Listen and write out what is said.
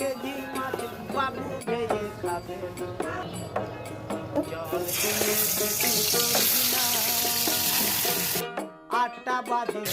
KG মাছ বাবু ভেজে খাবে জল দিয়ে পেটি করবি না 8টা বাজে